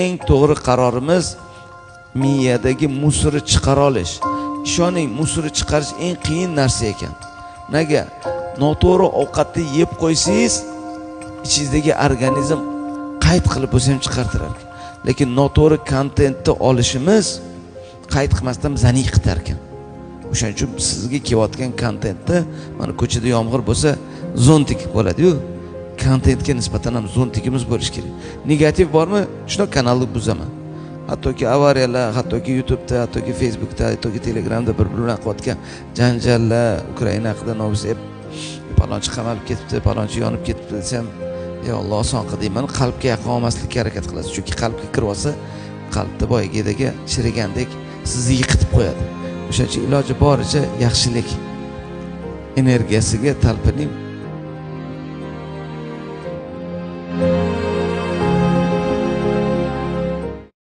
Eng to'g'ri qarorimiz miyadagi musori chiqara olish. Ishoning, musori chiqarish eng qiyin narsa ekan. Nega? Noto'g'ri ovqatni yeb qo'ysangiz, ichingizdagi organizm qayd qilib bo'lsa ham chiqartirar. Lekin noto'g'ri kontentni olishimiz qayd qilmasdan bizani yiqitar ekan. O'shaning uchun sizga kelayotgan kontentni, mana ko'chada yomg'ir bo'lsa, zontik bo'ladi-yu. Kontentga nisbatan ham zontikimiz bo'lish kerak. Negativ bormi? Shuna kanalni buzaman. Hattoki avariyalar, hattoki YouTube'da, hattoki Facebook'da, hattoki Telegram'da bir-birini qilayotgan janjallar, Ukraina haqida novusi, palonchi qamalib ketibdi, palonchi yonib ketibdi desam, ey Alloh oson qildingman, qalbga yaqin olmaslikka harakat qilasiz. Chunki qalbga kirib olsa, qalbda boyagidagi chirigandek sizni yiqitib qo'yadi. O'shaning uchun iloji boricha yaxshilik energiyasiga talpining.